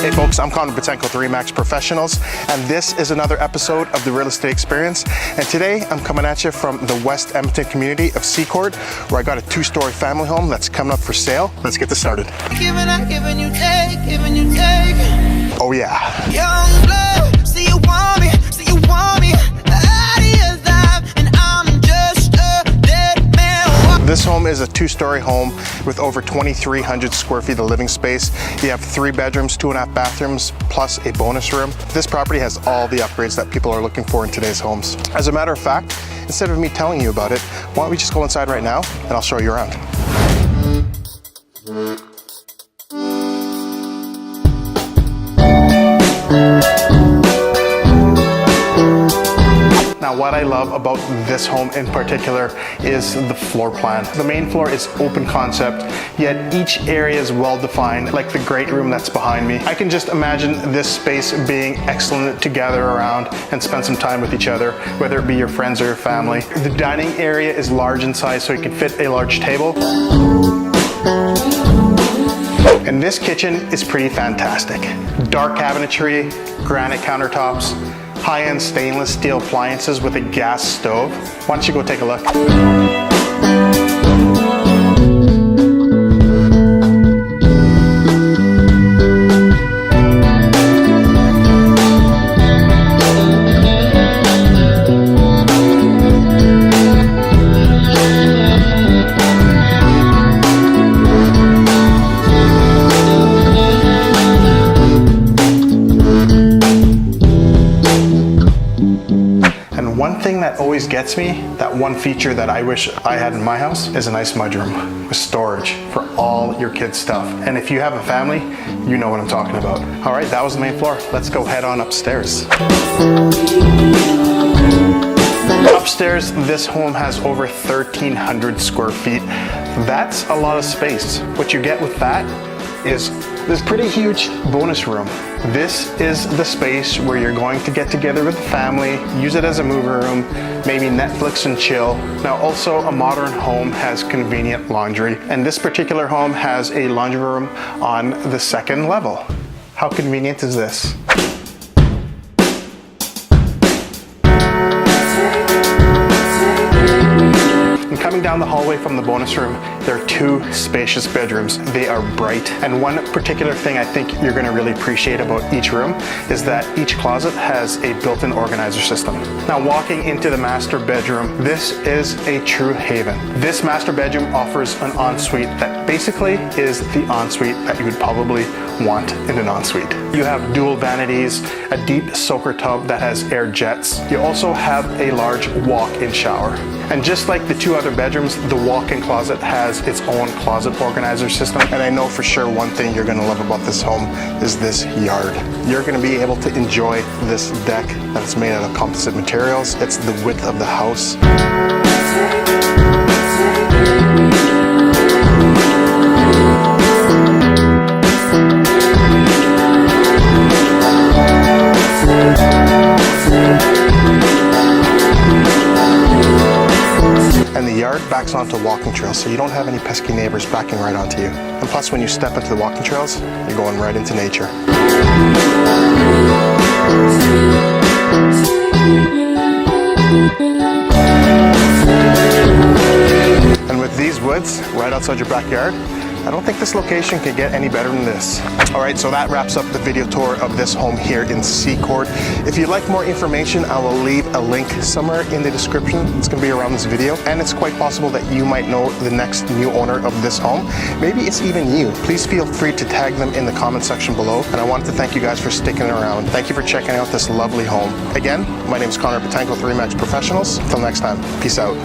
Hey folks, I'm Conrad Bitangcol 3 Max Professionals, and this is another episode of the Real Estate Experience. And today I'm coming at you from the West Edmonton community of Secord, where I got a 2-story family home that's coming up for sale. Let's get this started. Giving you take. Oh yeah. Young blood, see you want me, out of your life, and I'm just a dead man. This home is a 2-story home with over 2,300 square feet of living space. You have 3 bedrooms, 2.5 bathrooms, plus a bonus room. This property has all the upgrades that people are looking for in today's homes. As a matter of fact, instead of me telling you about it, why don't we just go inside right now and I'll show you around. Now, what I love about this home in particular is the floor plan. The main floor is open concept, yet each area is well defined, like the great room that's behind me. I can just imagine this space being excellent to gather around and spend some time with each other, whether it be your friends or your family. The dining area is large in size, so you can fit a large table. And this kitchen is pretty fantastic. Dark cabinetry, granite countertops, high-end stainless steel appliances with a gas stove. Why don't you go take a look? One thing that always gets me, that one feature that I wish I had in my house, is a nice mudroom with storage for all your kids' stuff. And if you have a family, you know what I'm talking about. All right, that was the main floor. Let's go head on upstairs. Upstairs, this home has over 1,300 square feet. That's a lot of space. What you get with that is this pretty huge bonus room. This is the space where you're going to get together with the family, use it as a movie room, maybe Netflix and chill. Now also, a modern home has convenient laundry, and this particular home has a laundry room on the 2nd level. How convenient is this? Coming down the hallway from the bonus room, there are 2 spacious bedrooms. They are bright. And one particular thing I think you're going to really appreciate about each room is that each closet has a built-in organizer system. Now, walking into the master bedroom, this is a true haven. This master bedroom offers an ensuite that basically is the ensuite that you would probably want in an ensuite. You have dual vanities, a deep soaker tub that has air jets. You also have a large walk-in shower. And just like the 2 other bedrooms, the walk-in closet has its own closet organizer system. And I know for sure one thing you're gonna love about this home is this yard. You're gonna be able to enjoy this deck that's made out of composite materials. It's the width of the house. And the yard backs onto walking trails, so you don't have any pesky neighbors backing right onto you. And plus, when you step into the walking trails, you're going right into nature. And with these woods right outside your backyard, I don't think this location can get any better than this. All right, so that wraps up the video tour of this home here in Secord. If you'd like more information, I will leave a link somewhere in the description. It's gonna be around this video, and it's quite possible that you might know the next new owner of this home. Maybe it's even you. Please feel free to tag them in the comment section below. And I wanted to thank you guys for sticking around. Thank you for checking out this lovely home. Again, my name is Conrad Bitangcol 3 Max Professionals. Until next time, peace out.